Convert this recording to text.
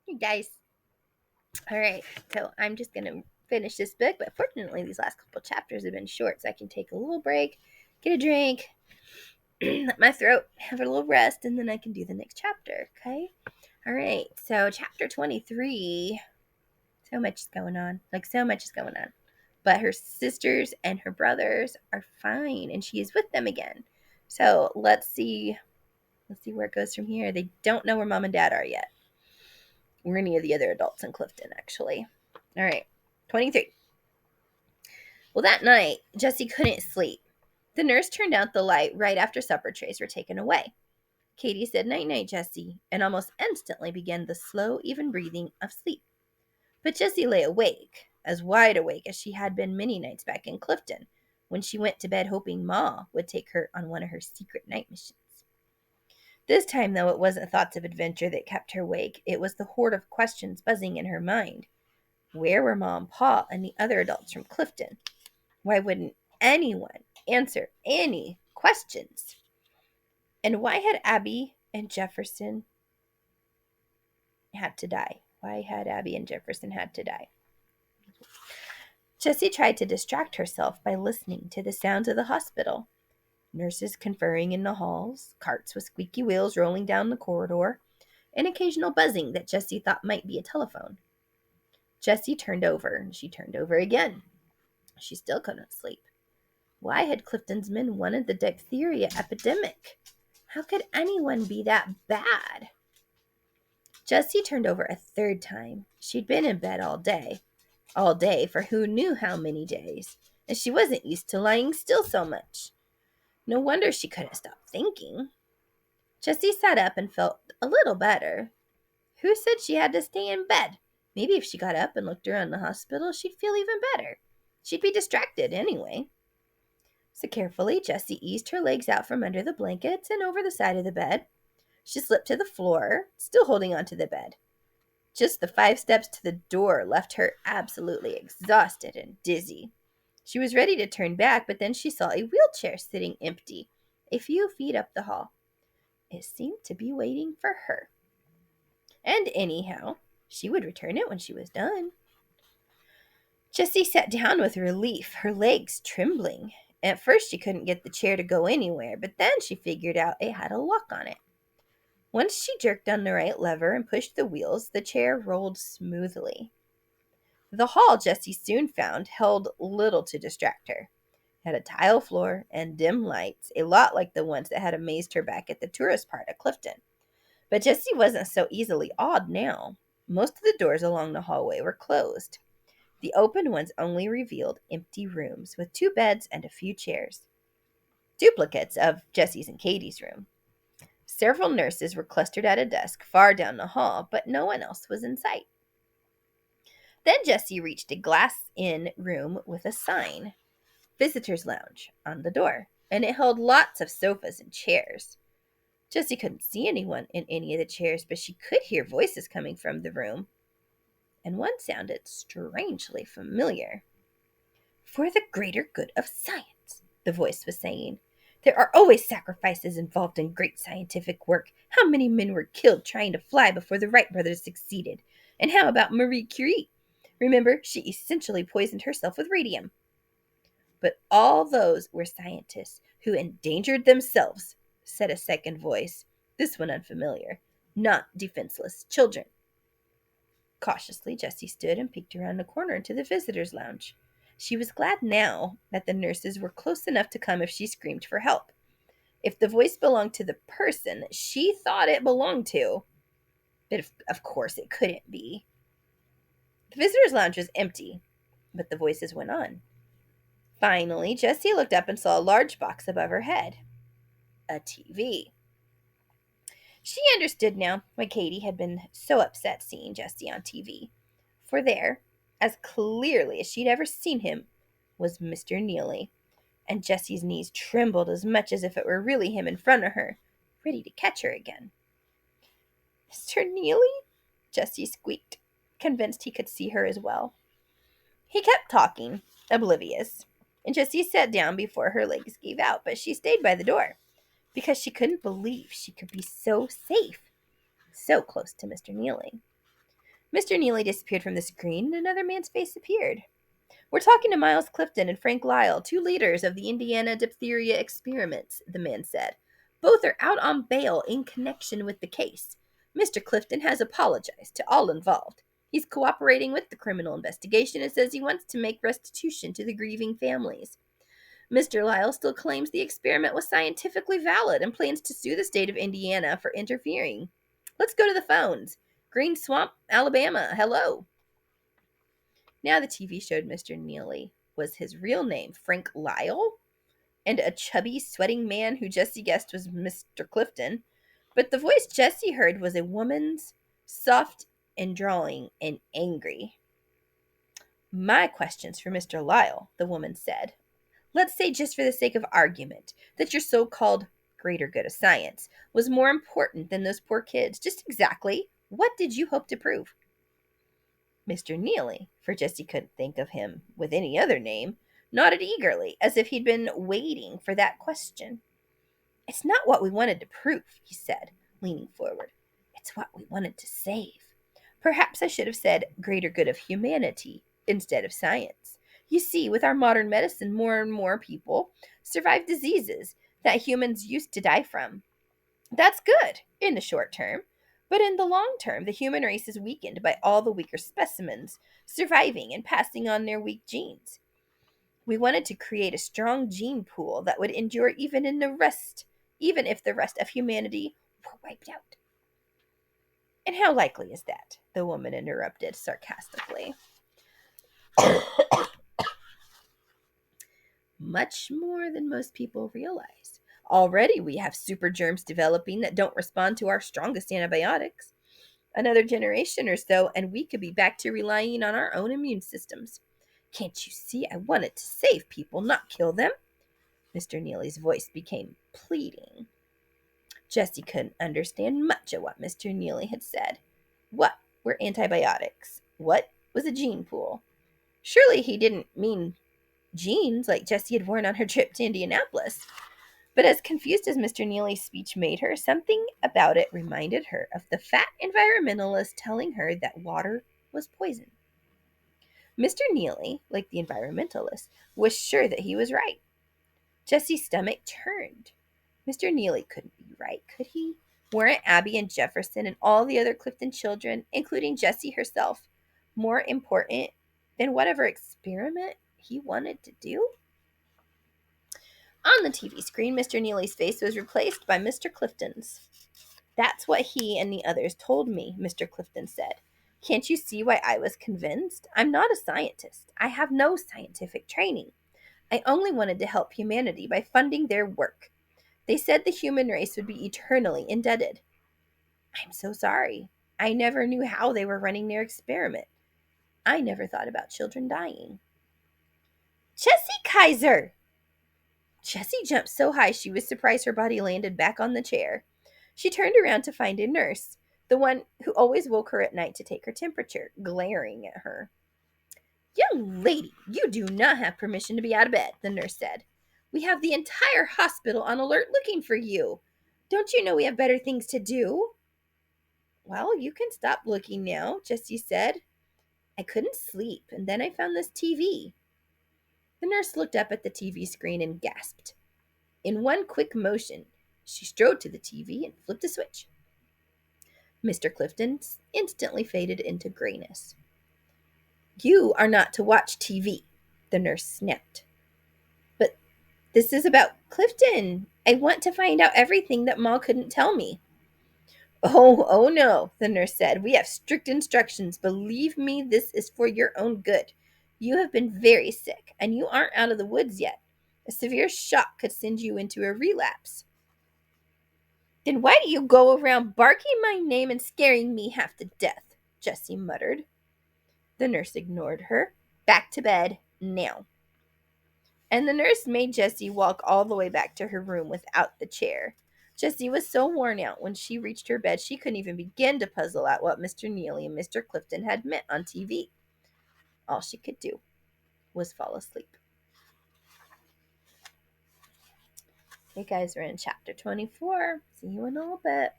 Hey guys. All right, so I'm just gonna finish this book, but fortunately, these last couple chapters have been short, so I can take a little break, get a drink, let my throat have a little rest, and then I can do the next chapter. Okay. All right. So chapter 23. So much is going on. So much is going on. But her sisters and her brothers are fine, and she is with them again. So let's see. Let's see where it goes from here. They don't know where mom and dad are yet, or any of the other adults in Clifton, actually. All right. 23. Well, that night, Jessie couldn't sleep. The nurse turned out the light right after supper trays were taken away. Katie said, "Night night, Jessie," and almost instantly began the slow, even breathing of sleep. But Jessie lay awake, as wide awake as she had been many nights back in Clifton, when she went to bed hoping Ma would take her on one of her secret night missions. This time, though, it wasn't thoughts of adventure that kept her awake. It was the horde of questions buzzing in her mind. Where were Ma and Pa and the other adults from Clifton? Why wouldn't anyone answer any questions? And why had Abby and Jefferson had to die? Why had Abby and Jefferson had to die? Jessie tried to distract herself by listening to the sounds of the hospital. Nurses conferring in the halls, carts with squeaky wheels rolling down the corridor, and occasional buzzing that Jessie thought might be a telephone. Jessie turned over, and she turned over again. She still couldn't sleep. Why had Clifton's men wanted the diphtheria epidemic? How could anyone be that bad? Jessie turned over a third time. She'd been in bed all day for who knew how many days, and she wasn't used to lying still so much. No wonder she couldn't stop thinking. Jessie sat up and felt a little better. Who said she had to stay in bed? Maybe if she got up and looked around the hospital, she'd feel even better. She'd be distracted anyway. So carefully, Jessie eased her legs out from under the blankets and over the side of the bed. She slipped to the floor, still holding onto the bed. Just the 5 steps to the door left her absolutely exhausted and dizzy. She was ready to turn back, but then she saw a wheelchair sitting empty a few feet up the hall. It seemed to be waiting for her. And anyhow, she would return it when she was done. Jessie sat down with relief, her legs trembling. At first, she couldn't get the chair to go anywhere, but then she figured out it had a lock on it. Once she jerked on the right lever and pushed the wheels, the chair rolled smoothly. The hall, Jessie soon found, held little to distract her. It had a tile floor and dim lights, a lot like the ones that had amazed her back at the tourist part of Clifton. But Jessie wasn't so easily awed now. Most of the doors along the hallway were closed. The open ones only revealed empty rooms with 2 beds and a few chairs. Duplicates of Jessie's and Katie's room. Several nurses were clustered at a desk far down the hall, but no one else was in sight. Then Jessie reached a glass-in room with a sign, Visitors Lounge, on the door, and it held lots of sofas and chairs. Jessie couldn't see anyone in any of the chairs, but she could hear voices coming from the room, and one sounded strangely familiar. "For the greater good of science," the voice was saying. "There are always sacrifices involved in great scientific work. How many men were killed trying to fly before the Wright brothers succeeded? And how about Marie Curie? Remember, she essentially poisoned herself with radium. But all those were scientists who endangered themselves," said a second voice, this one unfamiliar. "Not defenseless children." Cautiously, Jessie stood and peeked around the corner into the visitors' lounge. She was glad now that the nurses were close enough to come if she screamed for help. If the voice belonged to the person she thought it belonged to, but of course it couldn't be. The visitors' lounge was empty, but the voices went on. Finally, Jessie looked up and saw a large box above her head. A TV. She understood now why Katie had been so upset seeing Jessie on TV. For there, as clearly as she'd ever seen him, was Mr. Neely, and Jessie's knees trembled as much as if it were really him in front of her, ready to catch her again. "Mr. Neely?" Jessie squeaked, convinced he could see her as well. He kept talking, oblivious, and Jessie sat down before her legs gave out, but she stayed by the door, because she couldn't believe she could be so safe, so close to Mr. Neely. Mr. Neely disappeared from the screen, and another man's face appeared. "We're talking to Miles Clifton and Frank Lyle, 2 leaders of the Indiana diphtheria experiments," the man said. "Both are out on bail in connection with the case. Mr. Clifton has apologized to all involved. He's cooperating with the criminal investigation and says he wants to make restitution to the grieving families. Mr. Lyle still claims the experiment was scientifically valid and plans to sue the state of Indiana for interfering. Let's go to the phones. Green Swamp, Alabama. Hello." Now the TV showed Mr. Neely was his real name, Frank Lyle, and a chubby, sweating man who Jessie guessed was Mr. Clifton. But the voice Jessie heard was a woman's, soft and drawling and angry. "My question's for Mr. Lyle," the woman said. "Let's say, just for the sake of argument, that your so-called greater good of science was more important than those poor kids. Just exactly what did you hope to prove?" Mr. Neely, for Jessie couldn't think of him with any other name, nodded eagerly, as if he'd been waiting for that question. "It's not what we wanted to prove," he said, leaning forward. "It's what we wanted to save. Perhaps I should have said greater good of humanity instead of science. You see, with our modern medicine, more and more people survive diseases that humans used to die from. That's good in the short term, but in the long term, the human race is weakened by all the weaker specimens surviving and passing on their weak genes. We wanted to create a strong gene pool that would endure even if the rest of humanity were wiped out." "And how likely is that?" the woman interrupted sarcastically. "Much more than most people realize. Already we have super germs developing that don't respond to our strongest antibiotics. Another generation or so, and we could be back to relying on our own immune systems. Can't you see I wanted to save people, not kill them?" Mr. Neely's voice became pleading. Jessie couldn't understand much of what Mr. Neely had said. What were antibiotics? What was a gene pool? Surely he didn't mean jeans like Jessie had worn on her trip to Indianapolis. But as confused as Mr. Neely's speech made her, something about it reminded her of the fat environmentalist telling her that water was poison. Mr. Neely, like the environmentalist, was sure that he was right. Jessie's stomach turned. Mr. Neely couldn't be right, could he? Weren't Abby and Jefferson and all the other Clifton children, including Jessie herself, more important than whatever experiment he wanted to do? On the TV screen, Mr. Neely's face was replaced by Mr. Clifton's. "That's what he and the others told me," Mr. Clifton said. "Can't you see why I was convinced? I'm not a scientist. I have no scientific training. I only wanted to help humanity by funding their work. They said the human race would be eternally indebted. I'm so sorry. I never knew how they were running their experiment. I never thought about children dying." "Jessie Kaiser!" Jessie jumped so high she was surprised her body landed back on the chair. She turned around to find a nurse, the one who always woke her at night to take her temperature, glaring at her. "Young lady, you do not have permission to be out of bed," the nurse said. "We have the entire hospital on alert looking for you. Don't you know we have better things to do?" "Well, you can stop looking now," Jessie said. "I couldn't sleep, and then I found this TV." The nurse looked up at the TV screen and gasped. In one quick motion, she strode to the TV and flipped a switch. Mr. Clifton instantly faded into grayness. "You are not to watch TV," the nurse snapped. "But this is about Clifton. I want to find out everything that Ma couldn't tell me." Oh no," the nurse said. "We have strict instructions. Believe me, this is for your own good. You have been very sick, and you aren't out of the woods yet. A severe shock could send you into a relapse." "Then why do you go around barking my name and scaring me half to death?" Jessie muttered. The nurse ignored her. "Back to bed, now." And the nurse made Jessie walk all the way back to her room without the chair. Jessie was so worn out when she reached her bed she couldn't even begin to puzzle out what Mr. Neely and Mr. Clifton had meant on TV. All she could do was fall asleep. Okay, guys, we're in chapter 24. See you in a little bit.